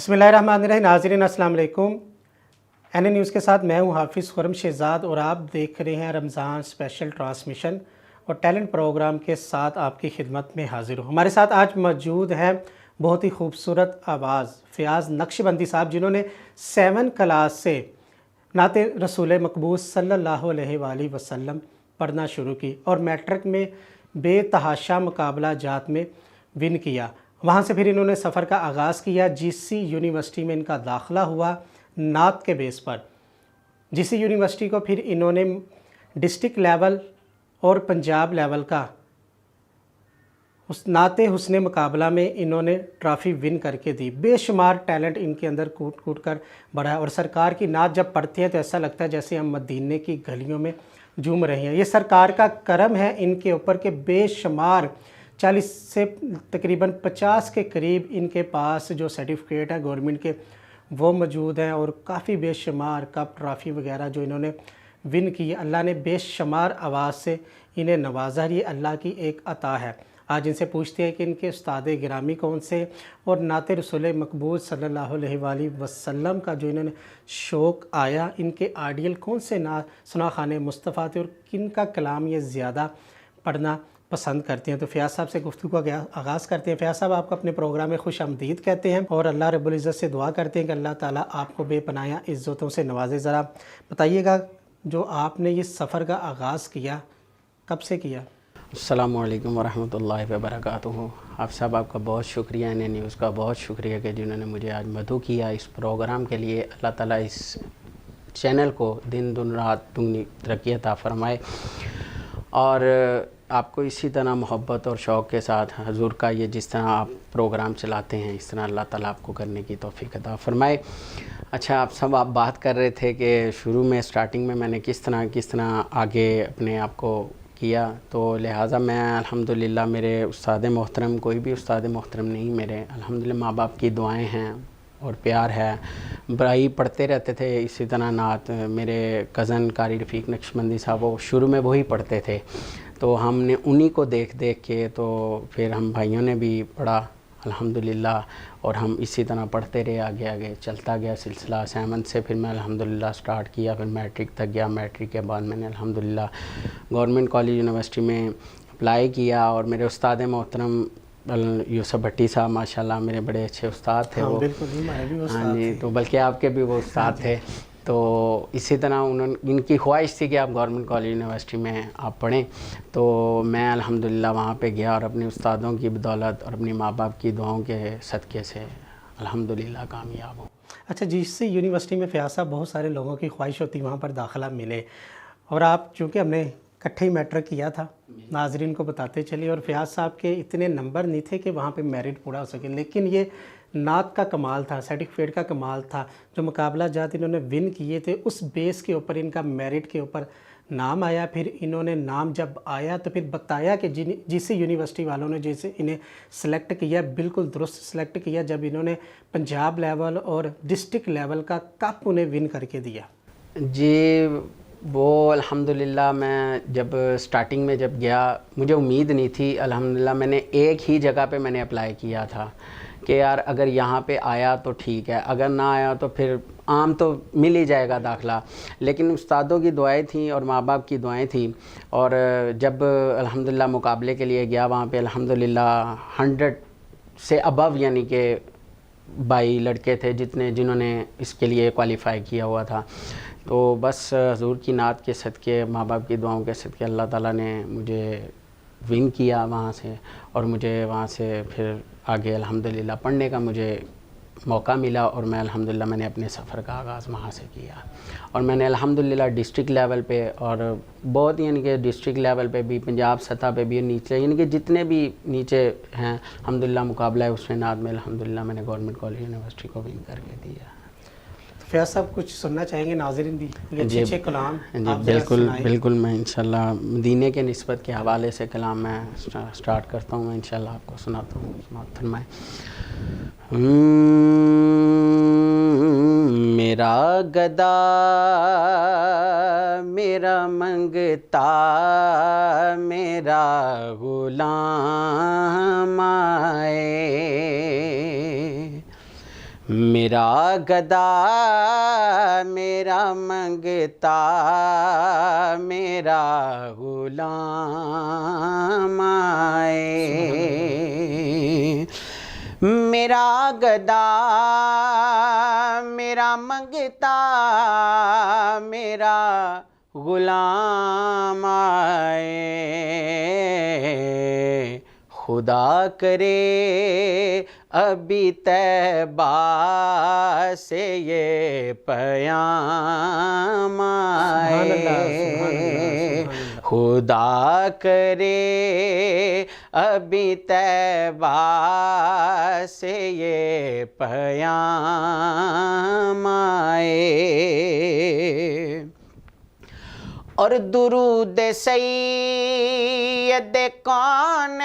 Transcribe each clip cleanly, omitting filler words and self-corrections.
बिस्मिल्लाहिर्रहमानिर्रहीम। नाज़रीन अस्सलाम वालेकुम। एन न्यूज़ के साथ मैं हूं हाफिज़ खुरम शहज़ाद और आप देख रहे हैं रमज़ान स्पेशल ट्रांसमिशन और टैलेंट प्रोग्राम के साथ आपकी खिदमत में हाज़िर हूं। हमारे साथ आज मौजूद हैं बहुत ही खूबसूरत आवाज़ फ़याज़ नक्शबंदी साहब, जिन्होंने 7 क्लास से नाते रसूल मकबूस सल्लल्लाहु अलैहि वसल्लम पढ़ना शुरू की और मैट्रिक में बेतहाशा मुकाबला जात में विन किया। वहाँ से फिर इन्होंने सफ़र का आगाज़ किया। जीसी यूनिवर्सिटी में इनका दाखिला हुआ नात के बेस पर। जीसी यूनिवर्सिटी को फिर इन्होंने डिस्ट्रिक्ट लेवल और पंजाब लेवल का उस नाते हुस्ने मुकाबला में इन्होंने ट्रॉफ़ी विन करके दी। बेशुमार टैलेंट इनके अंदर कूट कूट कर बढ़ा और सरकार की नात जब पढ़ते हैं तो ऐसा लगता है जैसे हम मदीने की गलियों में झूम रहे हैं। ये सरकार का करम है इनके ऊपर के बेशुमार 40 से तकरीबन 50 के करीब इनके पास जो सर्टिफिकेट हैं गवर्नमेंट के वो मौजूद हैं और काफ़ी बेशुमार कप ट्रॉफ़ी वगैरह जो इन्होंने विन की। अल्लाह ने बेशुमार आवाज़ से इन्हें नवाजा। ये अल्लाह की एक अता है। आज इनसे पूछते हैं कि इनके उस्ताद गिरामी कौन से और नाते रसूल मकबूल सल्लल्लाहु अलैहि वसल्लम का जो इन्होंने शौक़ आया, इनके आइडियल कौन से ना सुना खाने मुस्तफ़ा थे और किन का कलाम ये ज़्यादा पढ़ना पसंद करते हैं। तो फ़याज़ साहब से गुफ्तगू का आगाज़ करते हैं। फ़याज़ साहब, आपको अपने प्रोग्राम में खुश आमदीद कहते हैं और अल्लाह रब्बुल इज़्ज़त से दुआ करते हैं कि अल्लाह ताला आपको बेपनाह इज़्ज़तों से नवाजे। ज़रा बताइएगा, जो आपने ये सफ़र का आगाज़ किया कब से किया? अस्सलामु अलैकुम वरहमतुल्लाहि वबरकातुहू। आप साहब, आपका बहुत शुक्रिया, एन न्यूज़ का बहुत शुक्रिया कि जिन्होंने मुझे आज मदऊ किया इस प्रोग्राम के लिए। अल्लाह ताला इस चैनल को दिन दुन रात दुगनी तरक्की अता फ़रमाए और आपको इसी तरह मोहब्बत और शौक़ के साथ हजूर का ये जिस तरह आप प्रोग्राम चलाते हैं इस तरह अल्लाह ताला आपको करने की तौफ़ीक अता फ़रमाए। अच्छा, आप सब आप बात कर रहे थे कि शुरू में स्टार्टिंग में मैंने किस तरह आगे अपने आप को किया, तो लिहाजा मैं अल्हम्दुलिल्लाह मेरे उस्ताद मोहतरम, कोई भी उस्ताद मोहतरम नहीं, मेरे अल्हम्दुलिल्लाह माँ बाप की दुआएं हैं और प्यार है। भाई पढ़ते रहते थे इसी तरह नात। मेरे कज़न कारी रफ़ीक नक्शबंदी साहब वो शुरू में वही पढ़ते थे, तो हमने उन्हीं को देख देख के तो फिर हम भाइयों ने भी पढ़ा अल्हम्दुलिल्लाह और हम इसी तरह पढ़ते रहे। आगे आगे चलता गया सिलसिला। 7 से फिर मैं अल्हम्दुलिल्लाह स्टार्ट किया, फिर मैट्रिक तक गया। मैट्रिक के बाद मैंने अल्हम्दुलिल्लाह गवर्नमेंट कॉलेज यूनिवर्सिटी में अप्लाई किया और मेरे उस्ताद मोहतरम यूसुफ भट्टी साहब माशाल्लाह मेरे बड़े अच्छे उस्ताद थे। हाँ, वो बिल्कुल ही हमारे भी हाँ जी, तो बल्कि आपके भी वो उस्ताद थे। तो इसी तरह उन्होंने इनकी ख्वाहिश थी कि आप गवर्नमेंट कॉलेज यूनिवर्सिटी में आप पढ़ें, तो मैं अल्हम्दुलिल्लाह वहाँ पे गया और अपने उस्तादों की बदौलत और अपनी माँ बाप की दुआओं के सदक़े से अल्हम्दुलिल्लाह कामयाब हूँ। अच्छा, जिससे यूनिवर्सिटी में फ़याज़ साहब बहुत सारे लोगों की ख्वाहिश होती वहाँ पर दाखिला मिले और आप चूँकि हमने इकट्ठे ही मैट्रिक किया था, नाज़रीन को बताते चलिए, और फ़याज़ साहब के इतने नंबर नहीं थे कि वहाँ पे मेरिट पूरा हो सके, लेकिन ये नात का कमाल था, सर्टिफिकेट का कमाल था। जो मुकाबला जात इन्होंने विन किए थे उस बेस के ऊपर इनका मेरिट के ऊपर नाम आया। फिर इन्होंने नाम जब आया तो फिर बताया कि जिस यूनिवर्सिटी वालों ने जैसे इन्हें सेलेक्ट किया, बिल्कुल दुरुस्त सेलेक्ट किया जब इन्होंने पंजाब लेवल और डिस्ट्रिक्ट लेवल का कप उन्हें विन करके दिया। जी, वो अल्हम्दुलिल्लाह मैं जब स्टार्टिंग में जब गया मुझे उम्मीद नहीं थी। अल्हम्दुलिल्लाह मैंने एक ही जगह पे मैंने अप्लाई किया था कि यार अगर यहाँ पे आया तो ठीक है, अगर ना आया तो फिर आम तो मिल ही जाएगा दाखला। लेकिन उस्तादों की दुआएं थी और माँ बाप की दुआएं थी और जब अल्हम्दुलिल्लाह मुकाबले के लिए गया वहाँ पे अल्हम्दुलिल्लाह 100 से अबव यानी कि 22 लड़के थे जिन्होंने इसके लिए क्वालिफ़ाई किया हुआ था। तो बस हज़ूर की नात के सदक़े, माँ बाप की दुआओं के सदक़े अल्लाह ताला ने मुझे विन किया वहाँ से और मुझे वहाँ से फिर आगे अल्हम्दुलिल्लाह पढ़ने का मुझे मौका मिला और मैं अल्हम्दुलिल्लाह मैंने अपने सफ़र का आगाज़ वहाँ से किया और मैंने अल्हम्दुलिल्लाह डिस्ट्रिक्ट लेवल पे और बहुत यानी कि डिस्ट्रिक्ट लेवल पे भी, पंजाब सतह पे भी, नीचे यानी कि जितने भी नीचे हैं अल्हम्दुलिल्लाह मुकाबला है उसमें नात में अल्हम्दुलिल्लाह मैंने गवर्नमेंट कॉलेज यूनिवर्सिटी को विन करके दिया। फ़याज़ साहब, कुछ सुनना चाहेंगे नाज़रीन भी? जी अच्छे कलाम जी, बिल्कुल मैं इंशाल्लाह मदीने के निस्बत के हवाले से कलाम मैं स्टार्ट करता हूँ। मैं इंशाल्लाह आपको सुनाता हूँ। फरमाएं। मेरा गदा मेरा मंगता मेरा गुलाम आए, میرا گدا میرا منگتا میرا غلام آئے، میرا گدا میرا منگتا میرا غلام آئے، خدا کرے ابھی طیبہ سے یہ پیام آئے، خدا کرے ابھی طیبہ سے یہ پیام آئے، اور درود سید کونین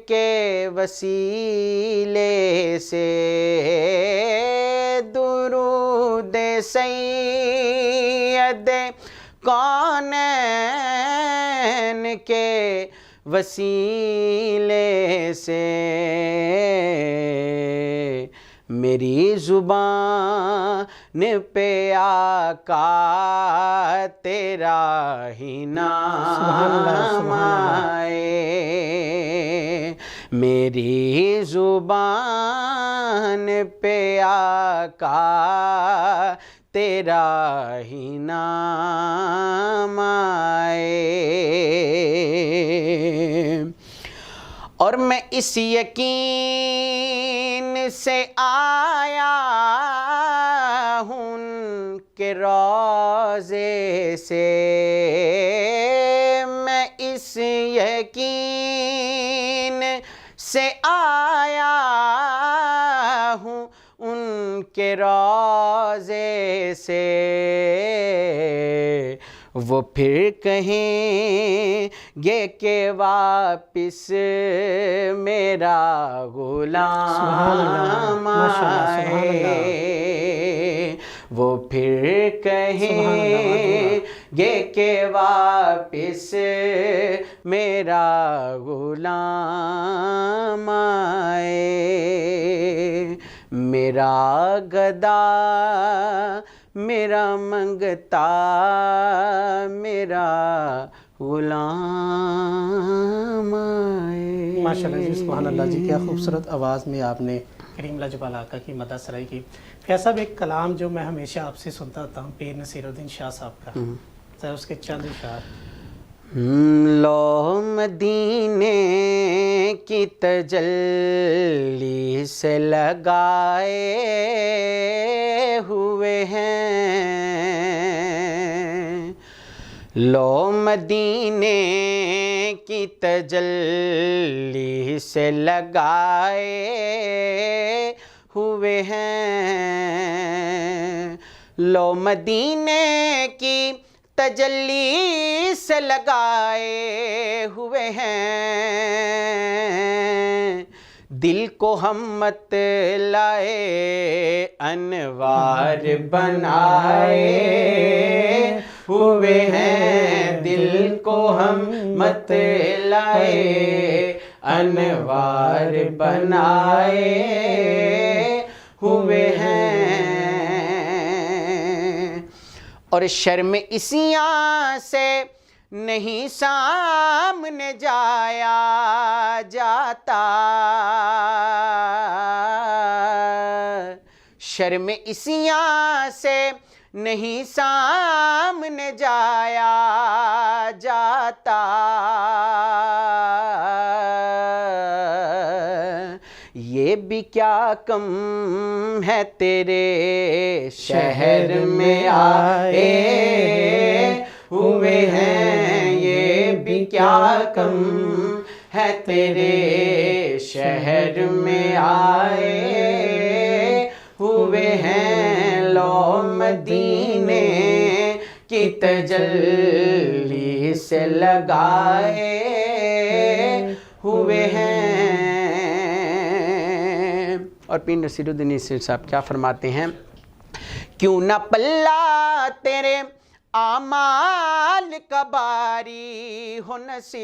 کے وسیلے سے، درود سید کونین کے وسیلے سے، میری زبان پہ آقا تیرا ہی نام آئے، میری زبان پہ آقا تیرا ہی نام آئے، اور میں اس یقین سے آیا ہوں ان کے روضے سے، میں اس یقین سے آیا ہوں ان کے روضے سے، وہ پھر کہیں گے کہ واپس میرا غلام آئے، وہ پھر کہیں گے کہ واپس میرا غلام آئے، میرا گدا میرا منگتا میرا غلام آئے۔ ماشاءاللہ جی، سبحان اللہ جی، کیا خوبصورت آواز میں آپ نے کریم لاجوال آقا کی مدح سرائی کی۔ فیض صاحب، ایک کلام جو میں ہمیشہ آپ سے سنتا ہوتا ہوں پیر نصیر الدین شاہ صاحب کا، ذرا اس کے چند اشعار۔ لوح مدینے کی تجلی سے لگائے ہوئے ہیں، لوح مدینے کی تجلی سے لگائے ہوئے ہیں، لوح مدینے کی تجلی سے لگائے ہوئے ہیں، دل کو ہم مت لائے انوار بنائے ہوئے ہیں، دل کو ہم مت لائے انوار بنائے ہوئے ہیں، اور شرم اسیاں سے نہیں سامنے جایا جاتا، شرم اسیاں سے نہیں سامنے جایا جاتا، یہ بھی کیا کم ہے تیرے شہر میں آئے ہوئے ہیں، یہ بھی کیا کم ہے تیرے شہر میں آئے ہوئے ہیں، لوح مدینے کی تجلی سے لگائے ہوئے ہیں۔ اور پیر نصیر الدین صاحب کیا فرماتے ہیں، کیوں نہ پلہ تیرے اعمال کا باری ہو نصیر،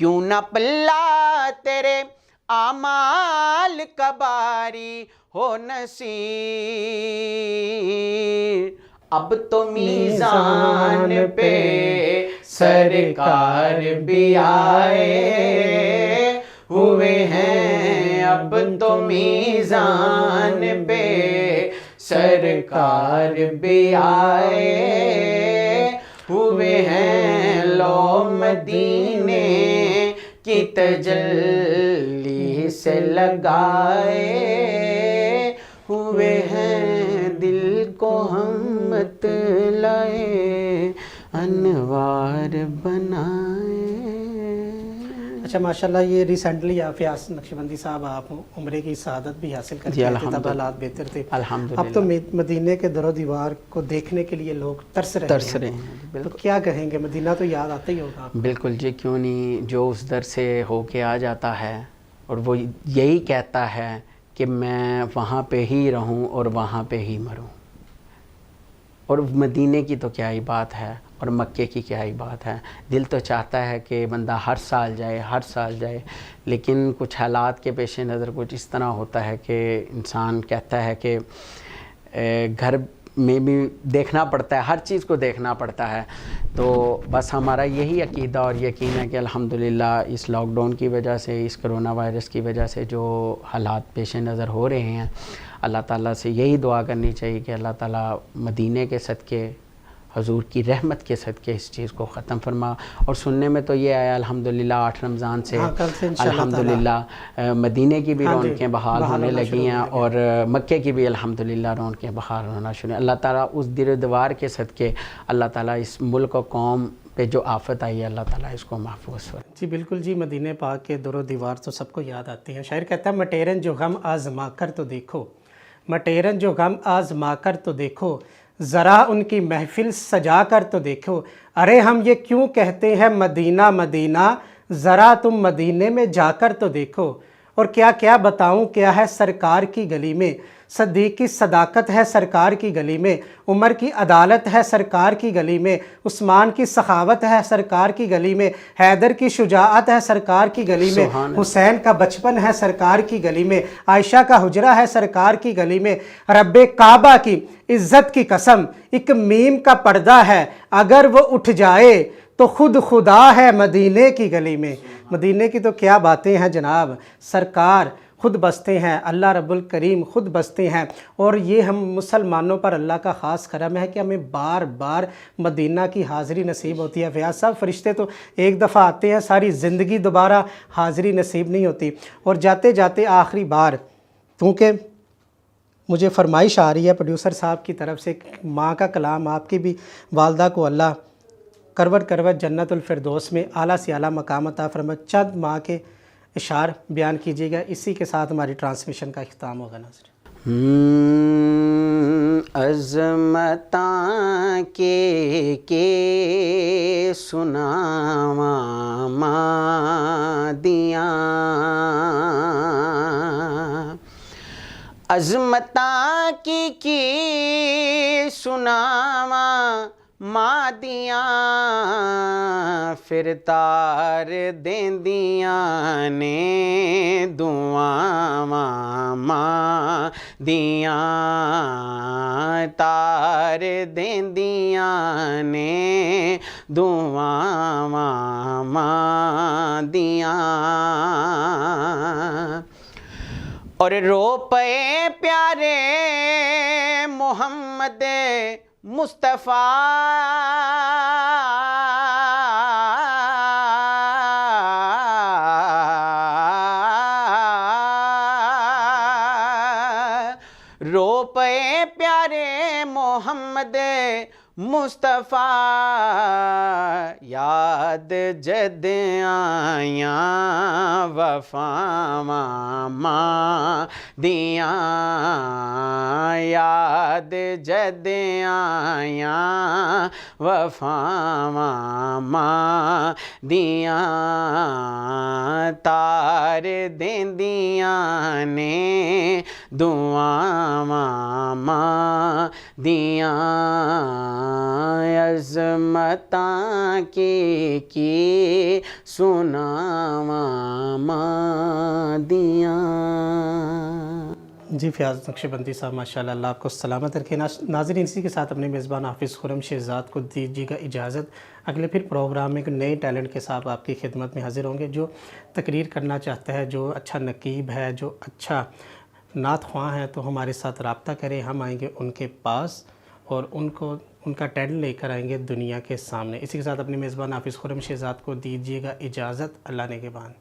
کیوں نہ پلہ تیرے اعمال کا باری ہو نصیر، اب تو میزان پہ سرکار بھی آئے ہوئے ہیں، اب تو میزان پہ سرکار بھی آئے ہوئے ہیں، لو مدینے کی تجلی سے لگائے ہوئے ہیں، دل کو ہم مت لائے انوار بنائے۔ اچھا ماشاءاللہ، یہ ریسنٹلی آپ فیاض نقشبندی صاحب آپ عمرے کی سعادت بھی حاصل کر کے آئے تھے، تب حالات بہتر تھے، اب تو مدینے کے در و دیوار کو دیکھنے کے لیے لوگ ترس رہے ہیں، تو کیا کہیں گے؟ مدینہ تو یاد آتا ہی ہوگا۔ بالکل جی، کیوں نہیں، جو اس در سے ہو کے آ جاتا ہے اور وہ یہی کہتا ہے کہ میں وہاں پہ ہی رہوں اور وہاں پہ ہی مروں، اور مدینے کی تو کیا ہی بات ہے اور مکے کی کیا ہی بات ہے، دل تو چاہتا ہے کہ بندہ ہر سال جائے، لیکن کچھ حالات کے پیش نظر کچھ اس طرح ہوتا ہے کہ انسان کہتا ہے کہ گھر میں بھی دیکھنا پڑتا ہے، ہر چیز کو دیکھنا پڑتا ہے۔ تو بس ہمارا یہی عقیدہ اور یقین ہے کہ الحمدللہ اس لاک ڈاؤن کی وجہ سے، اس کرونا وائرس کی وجہ سے جو حالات پیش نظر ہو رہے ہیں، اللہ تعالیٰ سے یہی دعا کرنی چاہیے کہ اللہ تعالیٰ مدینے کے صدقے، حضور کی رحمت کے صدقے اس چیز کو ختم فرما۔ اور سننے میں تو یہ آیا الحمدللہ 8 رمضان سے الحمدللہ مدینے کی بھی رونقیں بحال ہونے لگی ہیں اور مکے کی بھی الحمدللہ رونقیں بحال ہونا شروع ہیں۔ اللہ تعالیٰ اس در و دیوار کے صدقے اللہ تعالیٰ اس ملک و قوم پہ جو آفت آئی ہے اللہ تعالیٰ اس کو محفوظ فرمائے۔ جی بالکل جی، مدینہ پاک کے در و دیوار تو سب کو یاد آتے ہیں۔ شاعر کہتا ہے مٹیرن جو غم آزما کر تو دیکھو، مٹیرن جو غم آزما کر تو دیکھو، ذرا ان کی محفل سجا کر تو دیکھو، ارے ہم یہ کیوں کہتے ہیں مدینہ مدینہ، ذرا تم مدینے میں جا کر تو دیکھو، اور کیا کیا بتاؤں کیا ہے سرکار کی گلی میں، صدیق کی صداقت ہے سرکار کی گلی میں، عمر کی عدالت ہے سرکار کی گلی میں، عثمان کی سخاوت ہے سرکار کی گلی میں، حیدر کی شجاعت ہے سرکار کی گلی میں، حسین کا بچپن ہے سرکار کی گلی میں، عائشہ کا حجرہ ہے سرکار کی گلی میں، رب کعبہ کی عزت کی قسم ایک میم کا پردہ ہے، اگر وہ اٹھ جائے تو خود خدا ہے مدینے کی گلی میں۔ مدینے کی تو کیا باتیں ہیں جناب، سرکار خود بستے ہیں، اللہ رب الکریم خود بستے ہیں، اور یہ ہم مسلمانوں پر اللہ کا خاص کرم ہے کہ ہمیں بار بار مدینہ کی حاضری نصیب ہوتی ہے۔ فیاض صاحب، فرشتے تو ایک دفعہ آتے ہیں، ساری زندگی دوبارہ حاضری نصیب نہیں ہوتی، اور جاتے جاتے آخری بار، کیونکہ مجھے فرمائش آ رہی ہے پروڈیوسر صاحب کی طرف سے، ماں کا کلام، آپ کی بھی والدہ کو اللہ کروٹ کروٹ جنت الفردوس میں اعلیٰ سے اعلیٰ مقام عطا فرمائے، چند ماں کے اشعار بیان کیجیے گا، اسی کے ساتھ ہماری ٹرانسمیشن کا اختتام ہوگا۔ ناظرین، عظمتاں کے سناواں مادیاں، عظمتاں کی سناواں مادیاں، پھر تار دیندیاں نے دعاواں مادیاں، تار دیندیاں نے دعاواں مادیاں، اور رو پے پیارے محمد مصطفیٰ، رو پے پیارے محمد مصطفیٰ، یاد جد آیاں وفاواں مادیاں، یاد جد آیاں وفاواں مادیاں، تار دیندیاں نے دعاواں مادیاں، عظمتاں کی سناواں مادیاں۔ جی فیاض نقشبندی صاحب ماشاءاللہ، اللہ آپ کو سلامت رکھے۔ ناظرین اسی کے ساتھ اپنے میزبان حافظ خرم شہزاد کو دیجیے گا اجازت۔ اگلے پھر پروگرام میں ایک نئے ٹیلنٹ کے ساتھ آپ کی خدمت میں حاضر ہوں گے، جو تقریر کرنا چاہتا ہے، جو اچھا نقیب ہے، جو اچھا نعت خواں ہے، تو ہمارے ساتھ رابطہ کریں، ہم آئیں گے ان کے پاس اور ان کا ٹیلنٹ لے کر آئیں گے دنیا کے سامنے۔ اسی کے ساتھ اپنے میزبان حافظ خرم شہزاد کو دیجیے گا اجازت۔ اللہ نگہبان۔